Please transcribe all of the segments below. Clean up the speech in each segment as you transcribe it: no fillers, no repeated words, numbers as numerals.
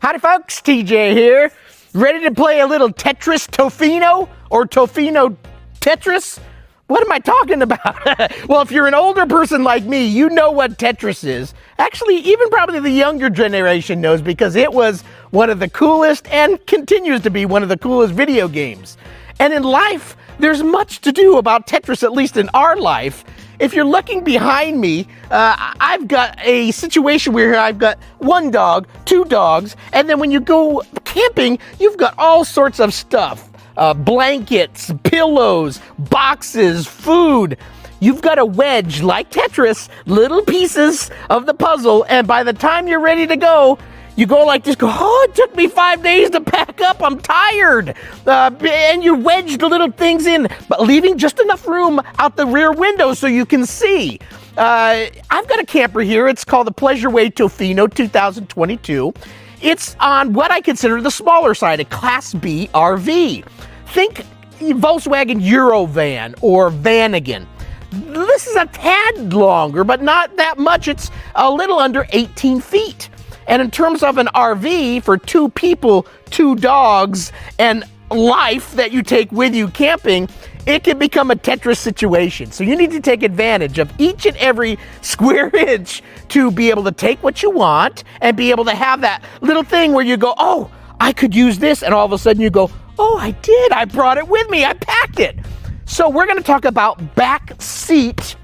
Howdy folks, TJ here. Ready to play a little Tetris Tofino or Tofino Tetris? What am I talking about? Well, if you're an older person like me, you know what Tetris is. Actually, even probably the younger generation knows because it was one of the coolest and continues to be one of the coolest video games. And in life, there's much to do about Tetris, at least in our life. If you're looking behind me, I've got a situation where I've got one dog, two dogs, and then when you go camping, you've got all sorts of stuff. Blankets, pillows, boxes, food. You've got a wedge like Tetris, little pieces of the puzzle, and by the time you're ready to go, you go like this, oh, it took me 5 days to pack up, I'm tired. And you wedge the little things in, but leaving just enough room out the rear window so you can see. I've got a camper here, it's called the Pleasureway Tofino 2022. It's on what I consider the smaller side, a Class B RV. Think Volkswagen Eurovan or Vanagon. This is a tad longer, but not that much. It's a little under 18 feet. And in terms of an RV for two people, two dogs, and life that you take with you camping, it can become a Tetris situation. So you need to take advantage of each and every square inch to be able to take what you want and be able to have that little thing where you go, oh, I could use this. And all of a sudden you go, oh, I did. I brought it with me. I packed it. So we're going to talk about back seat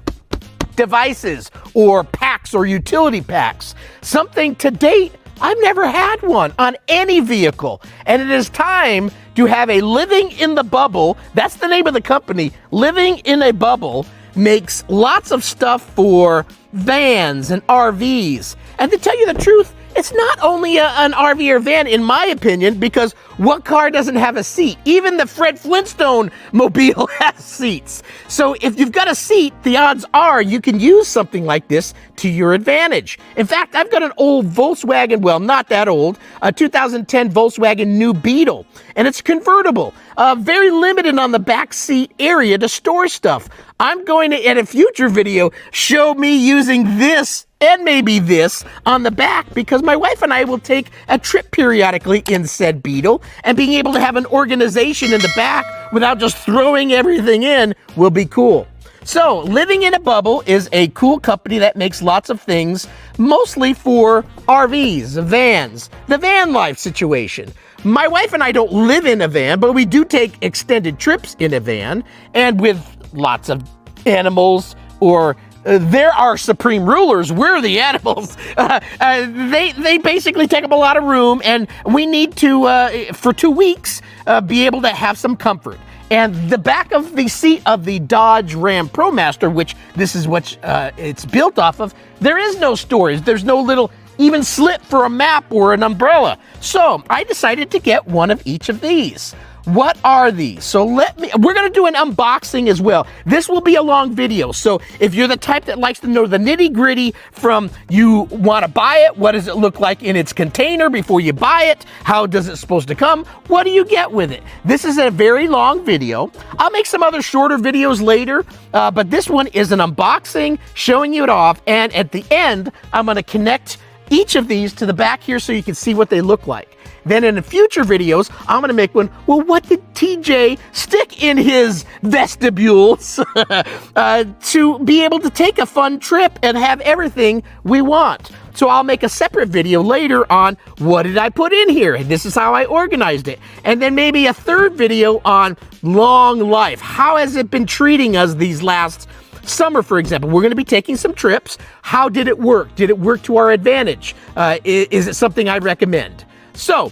devices or packs or utility packs. Something to date, I've never had one on any vehicle. And it is time to have a Living in the Bubble. That's the name of the company. Living in a Bubble makes lots of stuff for vans and RVs. And to tell you the truth, it's not only an RV or van, in my opinion, because what car doesn't have a seat? Even the Fred Flintstone mobile has seats. So if you've got a seat, the odds are you can use something like this to your advantage. In fact, I've got an old Volkswagen, well, not that old, a 2010 Volkswagen New Beetle, and it's convertible. Very limited on the back seat area to store stuff. I'm going to, in a future video, show me using this and maybe this on the back because my wife and I will take a trip periodically in said Beetle, and being able to have an organization in the back without just throwing everything in will be cool. So Living in a Bubble is a cool company that makes lots of things, mostly for RVs, vans, the Vanlife situation. My wife and I don't live in a van, but we do take extended trips in a van, and with lots of animals, or they're our supreme rulers, we're the animals. They basically take up a lot of room, and we need to, for 2 weeks, be able to have some comfort. And the back of the seat of the Dodge Ram ProMaster, which this is what it's built off of, there is no storage. There's no little even slit for a map or an umbrella. So I decided to get one of each of these. What are these? So we're going to do an unboxing as well. This will be a long video. So if you're the type that likes to know the nitty gritty from you want to buy it, what does it look like in its container before you buy it? How does it supposed to come? What do you get with it? This is a very long video. I'll make some other shorter videos later, but this one is an unboxing showing you it off. And at the end, I'm going to connect each of these to the back here so you can see what they look like. Then in the future videos, I'm going to make one, well, what did TJ stick in his vestibules to be able to take a fun trip and have everything we want? So I'll make a separate video later on what did I put in here, and this is how I organized it. And then maybe a third video on long life. How has it been treating us these last summer, for example? We're going to be taking some trips. How did it work? Did it work to our advantage? Is it something I recommend? So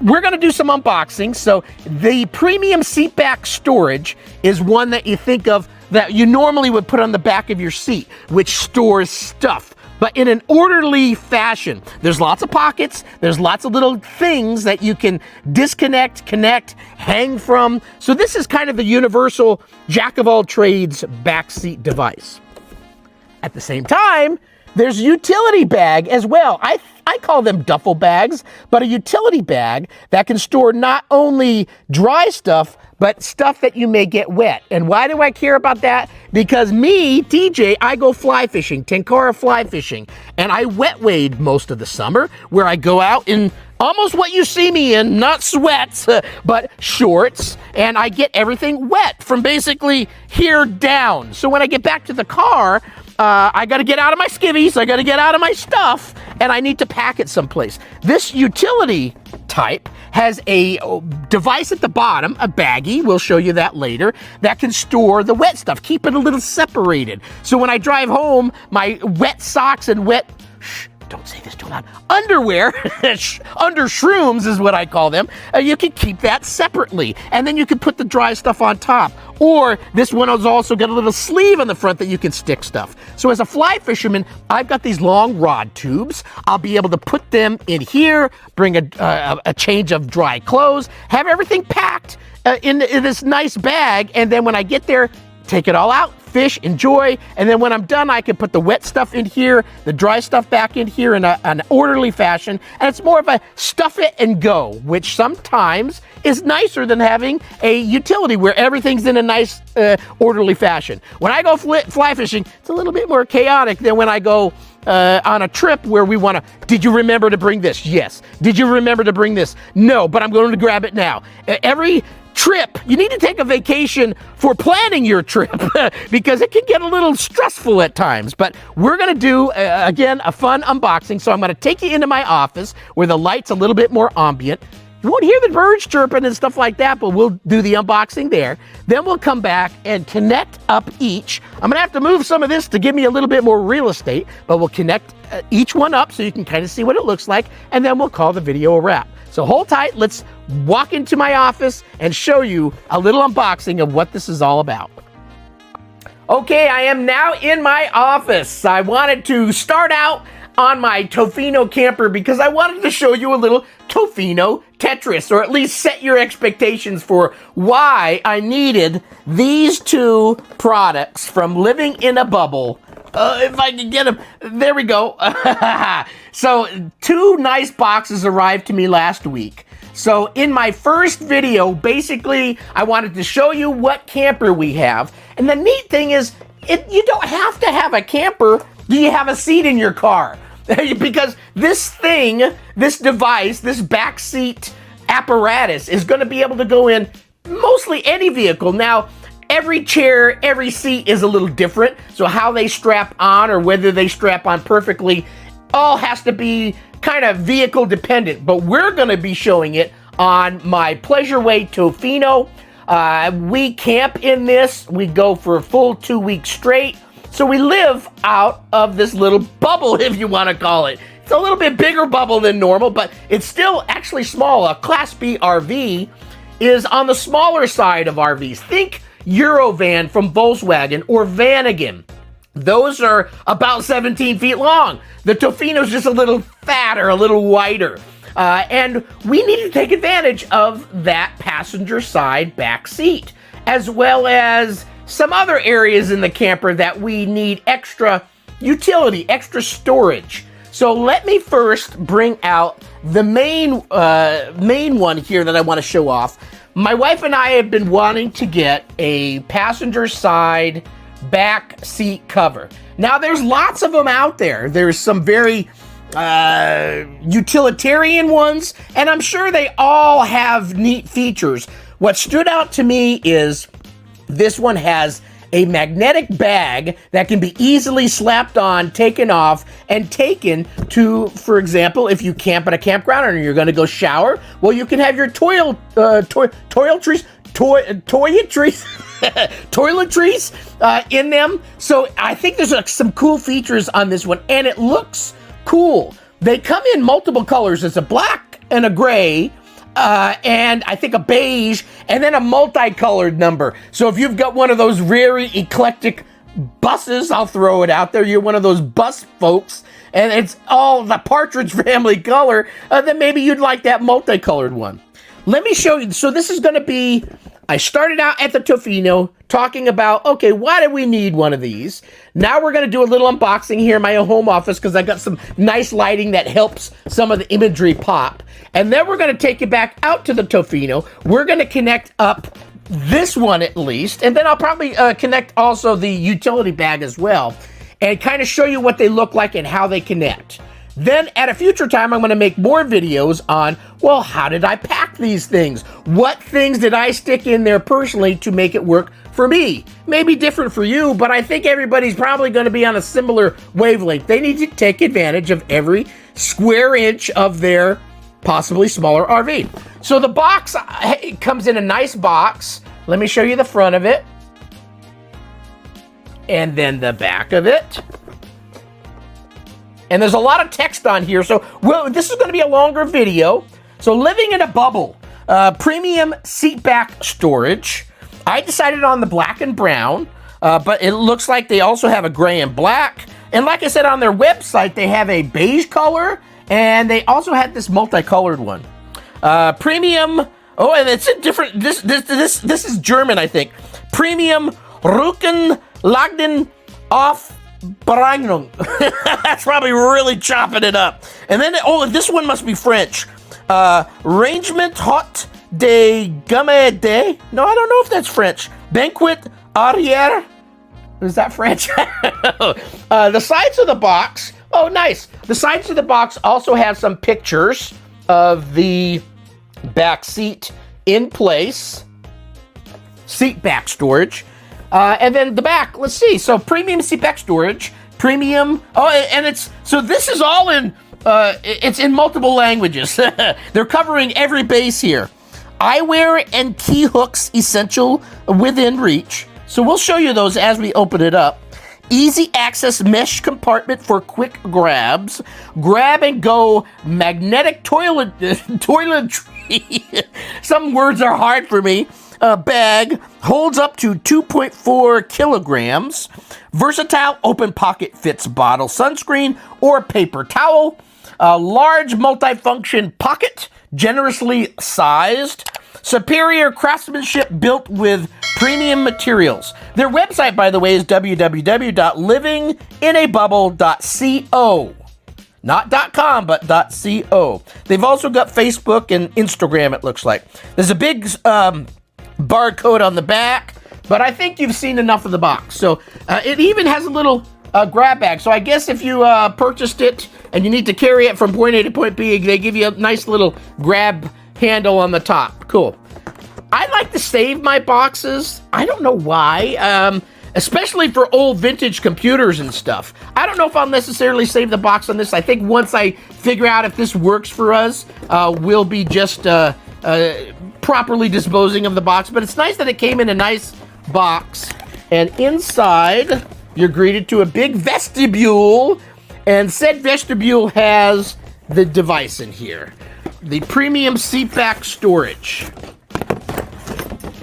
we're going to do some unboxing. So the premium seat back storage is one that you think of that you normally would put on the back of your seat, which stores stuff, but in an orderly fashion. There's lots of pockets. There's lots of little things that you can disconnect, connect, hang from. So this is kind of the universal jack of all trades back seat device. At the same time, there's a utility bag as well. I call them duffel bags, but a utility bag that can store not only dry stuff, but stuff that you may get wet. And why do I care about that? Because me, DJ, I go fly fishing, Tenkara fly fishing, and I wet wade most of the summer, where I go out in almost what you see me in, not sweats, but shorts, and I get everything wet from basically here down. So when I get back to the car, I got to get out of my skivvies, I got to get out of my stuff, and I need to pack it someplace. This utility type has a device at the bottom, a baggie, we'll show you that later, that can store the wet stuff, keep it a little separated. So when I drive home, my wet socks and wet, don't say this too loud, underwear, under shrooms is what I call them, you can keep that separately. And then you can put the dry stuff on top. Or this one has also got a little sleeve on the front that you can stick stuff. So as a fly fisherman, I've got these long rod tubes. I'll be able to put them in here, bring a change of dry clothes, have everything packed in this nice bag, and then when I get there, take it all out, fish, enjoy, and then when I'm done, I can put the wet stuff in here, the dry stuff back in here in an orderly fashion, and it's more of a stuff it and go, which sometimes is nicer than having a utility where everything's in a nice, orderly fashion. When I go fly fishing, it's a little bit more chaotic than when I go on a trip where we want to, did you remember to bring this? Yes. Did you remember to bring this? No, but I'm going to grab it now. Every trip, you need to take a vacation for planning your trip because it can get a little stressful at times. But we're going to do, again, a fun unboxing. So I'm going to take you into my office where the light's a little bit more ambient. You won't hear the birds chirping and stuff like that, but we'll do the unboxing there. Then we'll come back and connect up each. I'm gonna have to move some of this to give me a little bit more real estate, but we'll connect each one up so you can kind of see what it looks like, and then we'll call the video a wrap. So hold tight, let's walk into my office and show you a little unboxing of what this is all about. Okay, I am now in my office. I wanted to start out on my Tofino camper because I wanted to show you a little Tofino Tetris, or at least set your expectations for why I needed these two products from Living in a Bubble. If I can get them, there we go. So two nice boxes arrived to me last week. So in my first video, basically, I wanted to show you what camper we have. And the neat thing is, you don't have to have a camper. Do you have a seat in your car? Because this thing, this device, this backseat apparatus is going to be able to go in mostly any vehicle. Now, every chair, every seat is a little different. So how they strap on or whether they strap on perfectly all has to be kind of vehicle dependent. But we're going to be showing it on my Pleasureway Tofino. We camp in this. We go for a full 2 weeks straight. So we live out of this little bubble, if you want to call it. It's a little bit bigger bubble than normal, but it's still actually small. A Class B RV is on the smaller side of RVs. Think Eurovan from Volkswagen or Vanagon. Those are about 17 feet long. The Tofino's just a little fatter, a little wider. And we need to take advantage of that passenger side back seat, as well as some other areas in the camper that we need extra utility, extra storage. So let me first bring out the main one here that I want to show off. My wife and I have been wanting to get a passenger side back seat cover. Now there's lots of them out there. There's some very utilitarian ones, and I'm sure they all have neat features. What stood out to me is this one has a magnetic bag that can be easily slapped on, taken off, and taken to, for example, if you camp at a campground and you're going to go shower, well, you can have your toiletries in them. So I think there's some cool features on this one, and it looks cool. They come in multiple colors. It's a black and a gray, and I think a beige, and then a multicolored number. So if you've got one of those very eclectic buses, I'll throw it out there, you're one of those bus folks, and it's all the Partridge Family color, then maybe you'd like that multicolored one. Let me show you. So this is going to be, I started out at the Tofino talking about, okay, why do we need one of these? Now we're going to do a little unboxing here in my home office because I got some nice lighting that helps some of the imagery pop. And then we're going to take it back out to the Tofino. We're going to connect up this one at least, and then I'll probably connect also the utility bag as well, and kind of show you what they look like and how they connect. Then at a future time, I'm going to make more videos on, well, how did I pack these things? What things did I stick in there personally to make it work for me? Maybe different for you, but I think everybody's probably going to be on a similar wavelength. They need to take advantage of every square inch of their possibly smaller RV. So the box comes in a nice box. Let me show you the front of it. And then the back of it. And there's a lot of text on here, so this is going to be a longer video. So living in a bubble, premium seat back storage. I decided on the black and brown, but it looks like they also have a gray and black. And like I said, on their website, they have a beige color, and they also had this multicolored one. Premium, oh, and it's a different, this is German, I think. Premium Rückenlagden auf Beregnung. That's probably really chopping it up. And then, oh, this one must be French. Rangement Hot de Gamme de. No, I don't know if that's French. Banquet Arrière. Is that French? The sides of the box. Oh, nice. The sides of the box also have some pictures of the back seat in place. Seat back storage. And then the back, let's see. So premium seat back storage, premium. Oh, and it's, so this is all in, it's in multiple languages. They're covering every base here. Eyewear and key hooks essential within reach. So we'll show you those as we open it up. Easy access mesh compartment for quick grabs. Grab and go magnetic toiletry. Some words are hard for me. Bag holds up to 2.4 kilograms. Versatile open pocket fits bottle sunscreen or paper towel. Large multifunction pocket, generously sized. Superior craftsmanship built with premium materials. Their website, by the way, is www.livinginabubble.co. Not .com, but .co. They've also got Facebook and Instagram, it looks like. There's a big barcode on the back, but I think you've seen enough of the box. So it even has a little grab bag. So I guess if you purchased it and you need to carry it from point A to point B, they give you a nice little grab handle on the top. Cool. I like to save my boxes. I don't know why, especially for old vintage computers and stuff. I don't know if I'll necessarily save the box on this. I think once I figure out if this works for us, we'll be just properly disposing of the box. But it's nice that it came in a nice box. And inside, you're greeted to a big vestibule. And said vestibule has the device in here. The premium seat back storage.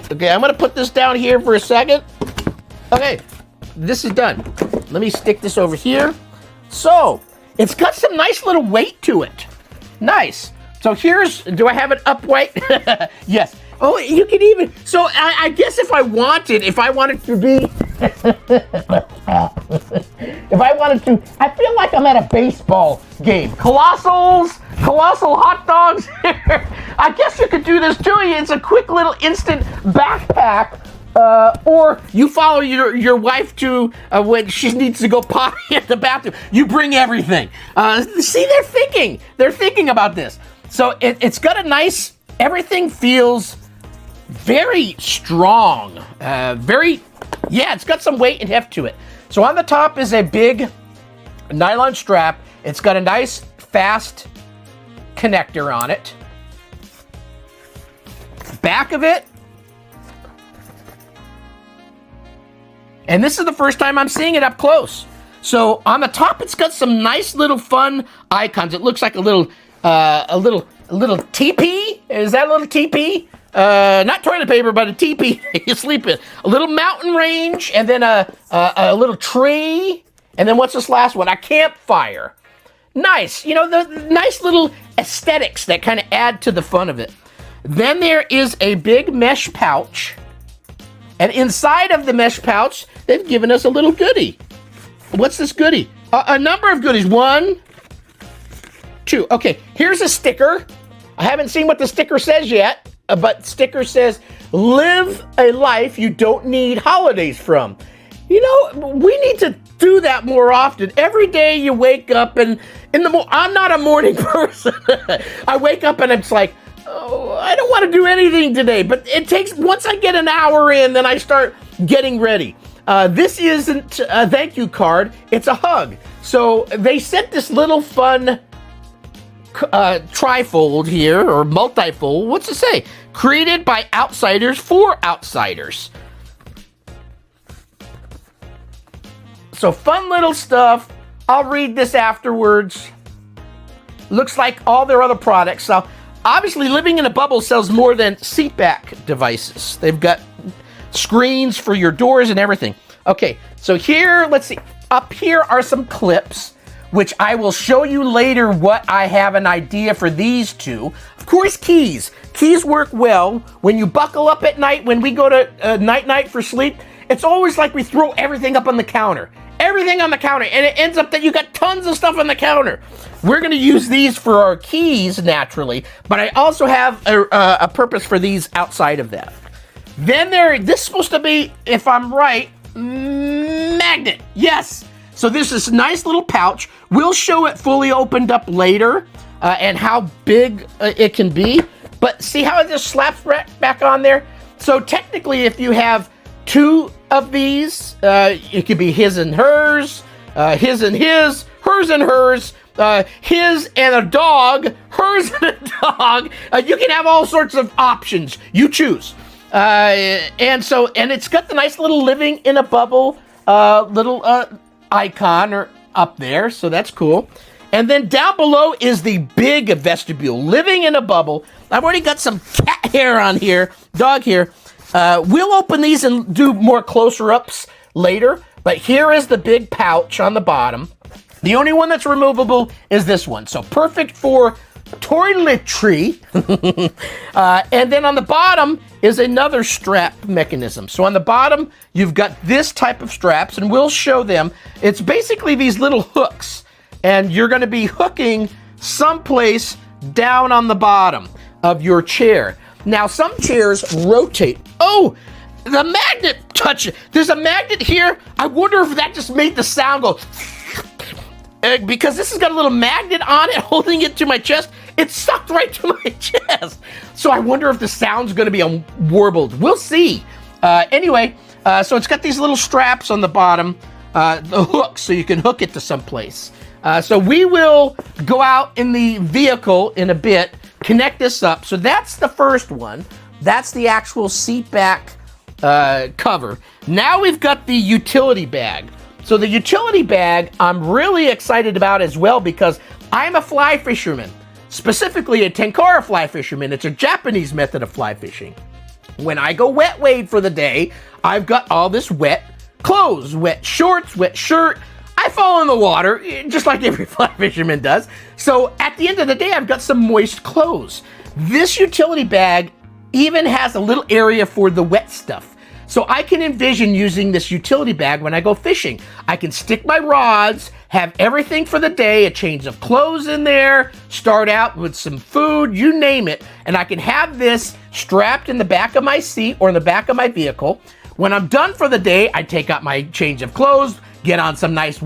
Okay, I'm going to put this down here for a second. Okay, this is done. Let me stick this over here. So, it's got some nice little weight to it. Nice. So here's, do I have it upright? Yes. Oh, you can even, so I guess if I wanted to be, if I wanted to, I feel like I'm at a baseball game. Colossal hot dogs. I guess you could do this too. It's a quick little instant backpack. Or you follow your wife to when she needs to go potty at the bathroom. You bring everything. See, they're thinking about this. So it's got a nice, everything feels very strong. It's got some weight and heft to it. So on the top is a big nylon strap. It's got a nice fast connector on it. Back of it. And this is the first time I'm seeing it up close. So on the top, it's got some nice little fun icons. It looks like a little teepee. Is that a little teepee? Not toilet paper, but a teepee you sleep in. A little mountain range, and then a little tree, and then what's this last one? A campfire. Nice. You know, the nice little aesthetics that kind of add to the fun of it. Then there is a big mesh pouch. And inside of the mesh pouch, they've given us a little goodie. What's this goodie? A number of goodies. 1, 2. Okay, here's a sticker. I haven't seen what the sticker says yet, but sticker says, live a life you don't need holidays from. You know, we need to do that more often. Every day you wake up and I'm not a morning person. I wake up and it's like, oh, I don't want to do anything today. But it takes, once I get an hour in, then I start getting ready. This isn't a thank you card, it's a hug. So they sent this little fun trifold here, or multifold, what's it say? Created by outsiders for outsiders. So fun little stuff. I'll read this afterwards. Looks like all their other products. So obviously Living in a Bubble sells more than seat back devices. They've got screens for your doors and everything. Okay, so here, let's see. Up here are some clips, which I will show you later what I have an idea for these two. Of course, keys. Keys work well. When you buckle up at night, when we go to night-night for sleep, it's always like we throw everything up on the counter. Everything on the counter, and it ends up that you got tons of stuff on the counter. We're gonna use these for our keys, naturally, but I also have a purpose for these outside of that. Then this is supposed to be, if I'm right, magnet. Yes. So this is a nice little pouch. We'll show it fully opened up later and how big it can be. But see how it just slaps back on there? So technically, if you have two of these, it could be his and hers, his and his, hers and hers, his and a dog, hers and a dog. You can have all sorts of options. You choose. And it's got the nice little Living in a Bubble icon or up there, so that's cool. And then down below is the big vestibule, Living in a Bubble. I've already got some cat hair on here, dog hair. We'll open these and do more closer ups later, but here is the big pouch on the bottom. The only one that's removable is this one, so perfect for toiletry. And then on the bottom is another strap mechanism. So on the bottom, you've got this type of straps, and we'll show them. It's basically these little hooks, and you're going to be hooking someplace down on the bottom of your chair. Now, some chairs rotate. Oh, the magnet touch. There's a magnet here. I wonder if that just made the sound go. Because this has got a little magnet on it, holding it to my chest. It's sucked right to my chest. So I wonder if the sound's going to be warbled. We'll see. Anyway, so it's got these little straps on the bottom, the hooks, so you can hook it to someplace. So we will go out in the vehicle in a bit, connect this up. So that's the first one. That's the actual seat back cover. Now we've got the utility bag. So the utility bag I'm really excited about as well, because I'm a fly fisherman, specifically a tenkara fly fisherman. It's a Japanese method of fly fishing. When I go wet wade for the day, I've got all this wet clothes, wet shorts, wet shirt. I fall in the water, just like every fly fisherman does. So at the end of the day, I've got some moist clothes. This utility bag even has a little area for the wet stuff. So I can envision using this utility bag when I go fishing. I can stick my rods, have everything for the day, a change of clothes in there, start out with some food, you name it, and I can have this strapped in the back of my seat or in the back of my vehicle. When I'm done for the day, I take out my change of clothes, get on some nice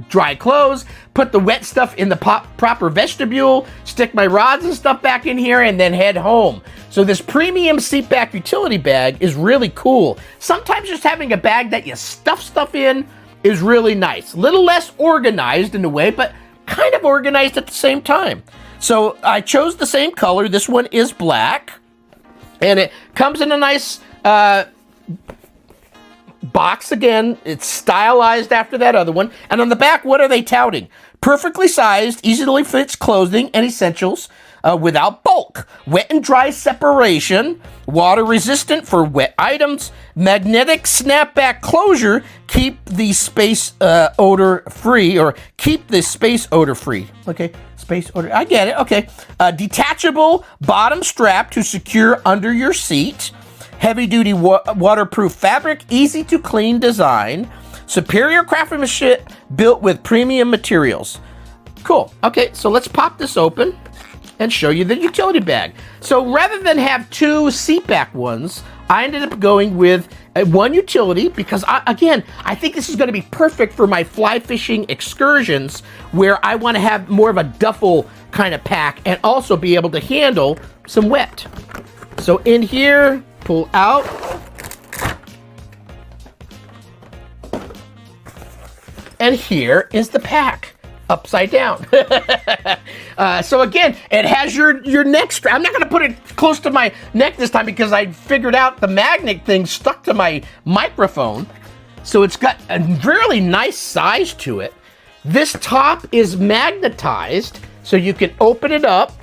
dry clothes, put the wet stuff in the proper vestibule, stick my rods and stuff back in here, and then head home. So this premium seat back utility bag is really cool. Sometimes just having a bag that you stuff stuff in is really nice. A little less organized in a way, but kind of organized at the same time. So I chose the same color. This one is black, and it comes in a nice box again. It's stylized after that other one. And on the back, what are they touting? Perfectly sized, easily fits clothing and essentials without bulk. Wet and dry separation. Water resistant for wet items. Magnetic snapback closure. Keep the space odor free, or keep the space odor free. Okay, space odor. I get it. Okay. Detachable bottom strap to secure under your seat. Heavy-duty waterproof fabric, easy-to-clean design, superior craftsmanship built with premium materials. Cool. Okay, so let's pop this open. and show you the utility bag. So rather than have two seat back ones, I ended up going with one utility because, I think this is going to be perfect for my fly fishing excursions where I want to have more of a duffel kind of pack and also be able to handle some wet. So in here, pull out. And here is the pack. Upside down. So again, it has your neck strap. I'm not going to put it close to my neck this time because I figured out the magnet thing stuck to my microphone. So it's got a really nice size to it. This top is magnetized, so you can open it up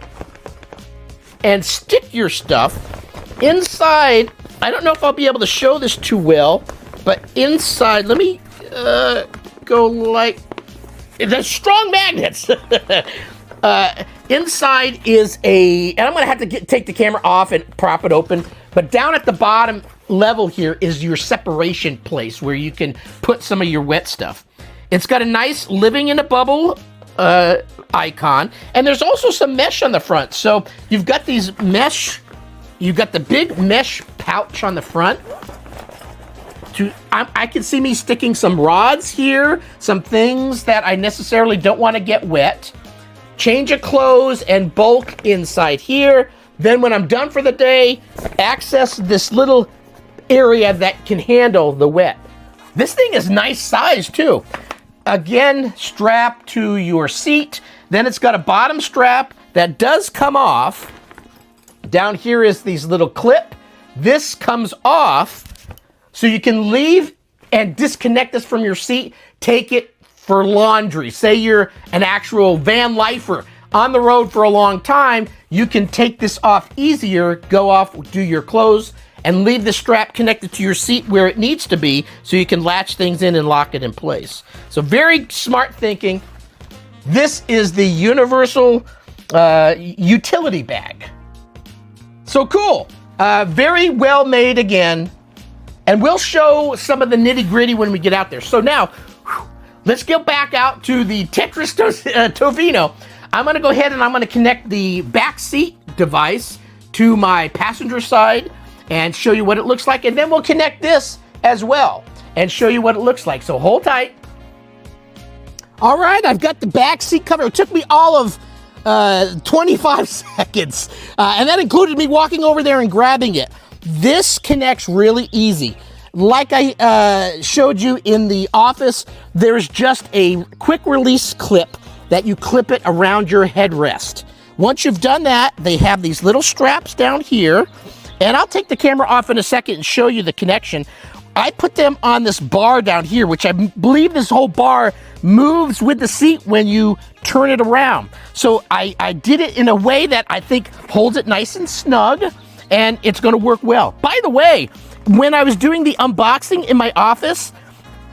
and stick your stuff inside. I don't know if I'll be able to show this too well, but inside, let me go like, there's strong magnets. Inside is and I'm gonna have to take the camera off and prop it open, but down at the bottom level here is your separation place where you can put some of your wet stuff. It's got a nice living in a bubble icon, and there's also some mesh on the front. So you've got these mesh, you've got the big mesh pouch on the front. I can see me sticking some rods here, some things that I necessarily don't want to get wet. Change of clothes and bulk inside here. Then when I'm done for the day, access this little area that can handle the wet. This thing is nice size too. Again, strap to your seat. Then it's got a bottom strap that does come off. Down here is these little clip. This comes off. So you can leave and disconnect this from your seat, take it for laundry. Say you're an actual van lifer on the road for a long time, you can take this off easier, go off, do your clothes, and leave the strap connected to your seat where it needs to be so you can latch things in and lock it in place. So very smart thinking. This is the universal utility bag. So cool. Very well made again. And we'll show some of the nitty-gritty when we get out there. So now, let's get back out to the Tetris Tofino. I'm going to go ahead and I'm going to connect the back seat device to my passenger side and show you what it looks like. And then we'll connect this as well and show you what it looks like. So hold tight. All right, I've got the back seat covered. It took me all of 25 seconds. And that included me walking over there and grabbing it. This connects really easy. Like I showed you in the office, there's just a quick release clip that you clip it around your headrest. Once you've done that, they have these little straps down here, and I'll take the camera off in a second and show you the connection. I put them on this bar down here, which I believe this whole bar moves with the seat when you turn it around. So I did it in a way that I think holds it nice and snug, and it's going to work well. By the way, when I was doing the unboxing in my office,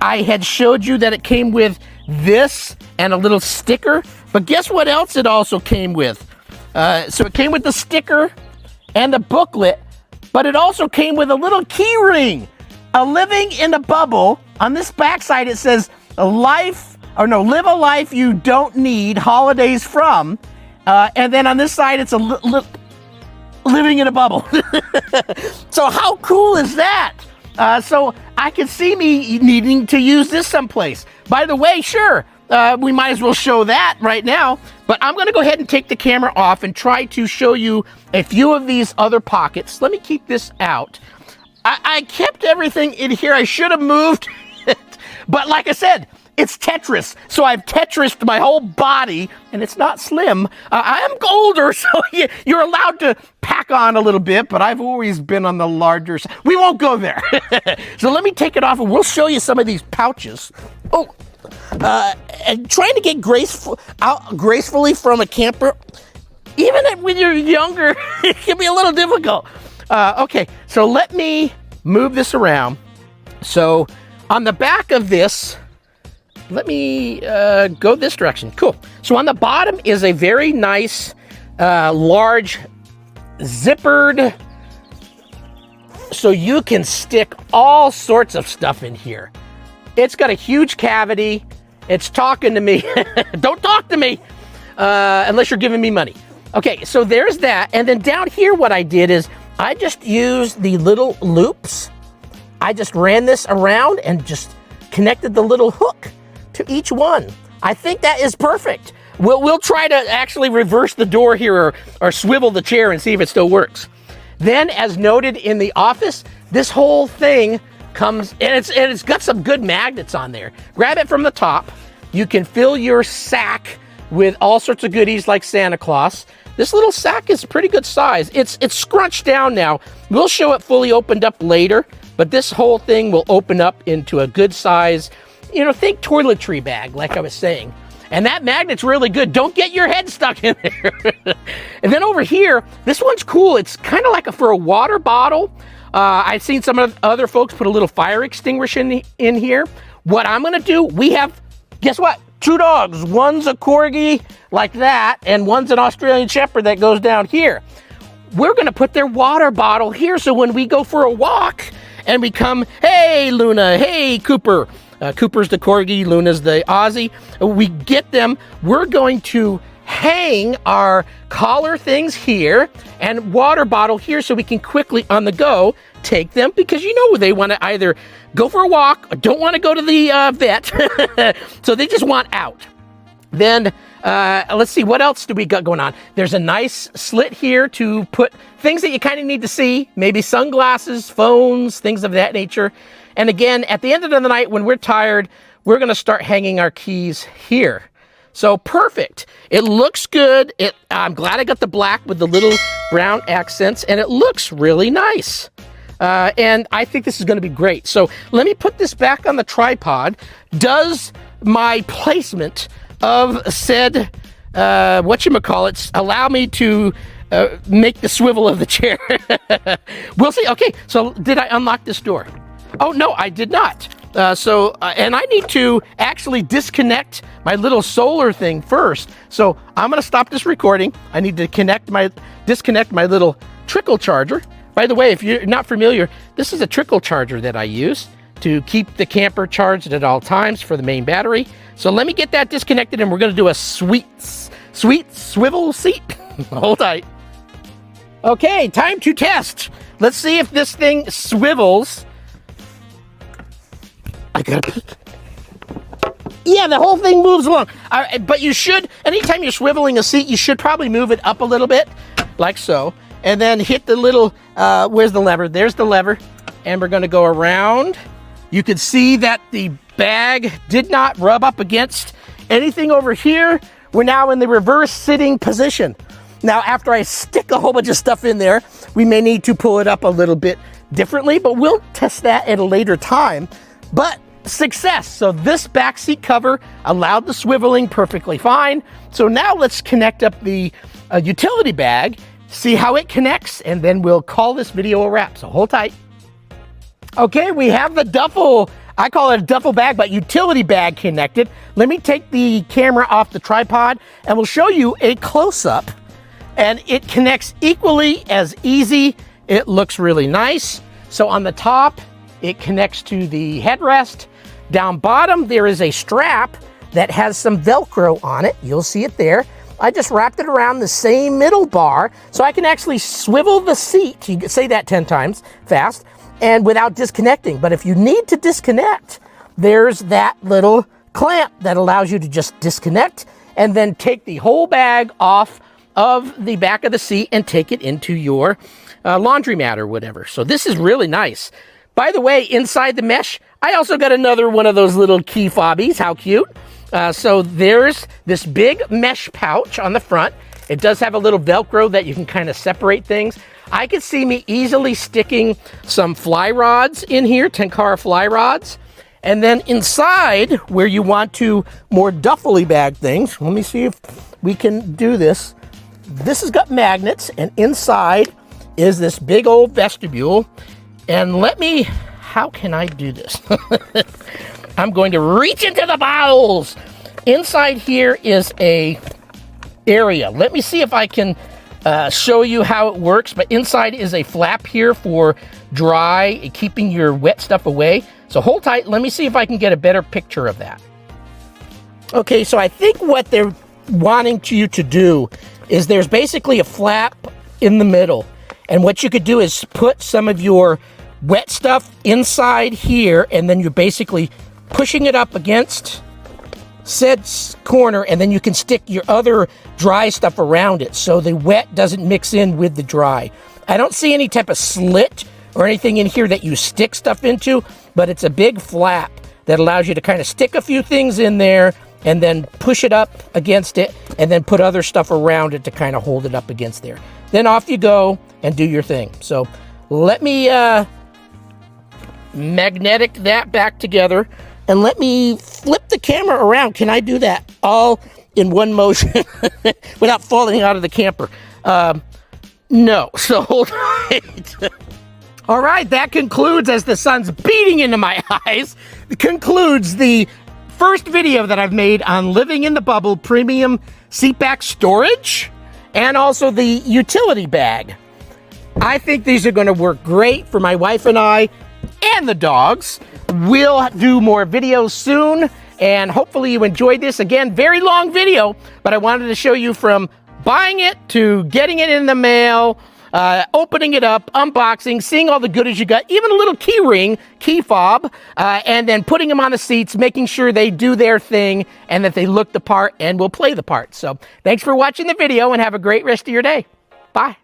I had showed you that it came with this and a little sticker, but guess what else it also came with? So it came with the sticker and the booklet, but it also came with a little key ring, a living in a bubble. On this backside it says, live a life you don't need, holidays from, and then on this side it's a living in a bubble. So how cool is that? So I can see me needing to use this someplace. By the way, sure, we might as well show that right now, but I'm going to go ahead and take the camera off and try to show you a few of these other pockets. Let me keep this out. I kept everything in here. I should have moved it, but like I said, it's Tetris, so I've Tetrised my whole body, and it's not slim. I am older, so you're allowed to pack on a little bit, but I've always been on the larger side. We won't go there. So let me take it off, and we'll show you some of these pouches. Oh, and trying to get gracefully from a camper, even when you're younger, it can be a little difficult. Okay, so let me move this around. So on the back of this, let me go this direction. Cool. So on the bottom is a very nice, large, zippered, so you can stick all sorts of stuff in here. It's got a huge cavity. It's talking to me. Don't talk to me unless you're giving me money. Okay, so there's that. And then down here, what I did is I just used the little loops. I just ran this around and just connected the little hook to each one. I think that is perfect. We'll try to actually reverse the door here or swivel the chair and see if it still works. Then, as noted in the office, this whole thing comes, and it's got some good magnets on there. Grab it from the top. You can fill your sack with all sorts of goodies like Santa Claus. This little sack is pretty good size. It's scrunched down now. We'll show it fully opened up later, but this whole thing will open up into a good size, you know, think toiletry bag, like I was saying. And that magnet's really good. Don't get your head stuck in there. And then over here, this one's cool. It's kind of like for a water bottle. I've seen some other folks put a little fire extinguisher in here. What I'm gonna do, we have, guess what? 2 dogs. One's a Corgi like that, and one's an Australian Shepherd that goes down here. We're gonna put their water bottle here, so when we go for a walk and we come, hey Luna, hey Cooper. Cooper's the Corgi, Luna's the Aussie. We get them, we're going to hang our collar things here and water bottle here so we can quickly on the go take them, because you know they want to either go for a walk or don't want to go to the vet. So they just want out. Then let's see, what else do we got going on? There's a nice slit here to put things that you kind of need to see, maybe sunglasses, phones, things of that nature. And again, at the end of the night when we're tired, we're going to start hanging our keys here. So perfect. It looks good. I'm glad I got the black with the little brown accents, and it looks really nice. And I think this is going to be great. So let me put this back on the tripod. Does my placement of said, whatchamacallits, allow me to make the swivel of the chair? We'll see. Okay, so did I unlock this door? Oh, no, I did not. And I need to actually disconnect my little solar thing first. So I'm going to stop this recording. I need to disconnect my little trickle charger. By the way, if you're not familiar, this is a trickle charger that I use to keep the camper charged at all times for the main battery. So let me get that disconnected, and we're going to do a sweet swivel seat. Hold tight. Okay, time to test. Let's see if this thing swivels. Yeah, the whole thing moves along. But you should, anytime you're swiveling a seat, you should probably move it up a little bit, like so. And then hit the little, where's the lever? There's the lever. And we're going to go around. You can see that the bag did not rub up against anything over here. We're now in the reverse sitting position. Now, after I stick a whole bunch of stuff in there, we may need to pull it up a little bit differently, but we'll test that at a later time. But success. So this back seat cover allowed the swiveling perfectly fine. So now let's connect up the utility bag, see how it connects, and then we'll call this video a wrap. So hold tight. Okay, we have the duffel, I call it a duffel bag, but utility bag connected. Let me take the camera off the tripod and we'll show you a close-up. And it connects equally as easy. It looks really nice. So on the top, it connects to the headrest. Down bottom, there is a strap that has some Velcro on it. You'll see it there. I just wrapped it around the same middle bar so I can actually swivel the seat. You can say that 10 times fast and without disconnecting. But if you need to disconnect, there's that little clamp that allows you to just disconnect and then take the whole bag off of the back of the seat and take it into your laundromat or whatever. So this is really nice. By the way, inside the mesh, I also got another one of those little key fobbies. How cute. So there's this big mesh pouch on the front. It does have a little Velcro that you can kind of separate things. I could see me easily sticking some fly rods in here, Tenkara fly rods. And then inside, where you want to more duffely bag things, let me see if we can do this. This has got magnets, and inside is this big old vestibule. And how can I do this? I'm going to reach into the bowels. Inside here is a area. Let me see if I can show you how it works. But inside is a flap here for dry, keeping your wet stuff away. So hold tight. Let me see if I can get a better picture of that. Okay, so I think what they're wanting you to do is there's basically a flap in the middle. And what you could do is put some of your wet stuff inside here, and then you're basically pushing it up against said corner, and then you can stick your other dry stuff around it so the wet doesn't mix in with the dry. I don't see any type of slit or anything in here that you stick stuff into, but it's a big flap that allows you to kind of stick a few things in there and then push it up against it and then put other stuff around it to kind of hold it up against there. Then off you go and do your thing. So let me magnetic that back together. And let me flip the camera around. Can I do that all in one motion without falling out of the camper? No, so hold on. All right, that concludes, as the sun's beating into my eyes, concludes the first video that I've made on living in the bubble premium seatback storage and also the utility bag. I think these are gonna work great for my wife and I and the dogs. We'll do more videos soon, and hopefully you enjoyed this. Again, very long video, but I wanted to show you from buying it to getting it in the mail, opening it up, unboxing, seeing all the goodies you got, even a little key ring, key fob, and then putting them on the seats, making sure they do their thing and that they look the part and will play the part. So thanks for watching the video and have a great rest of your day. Bye.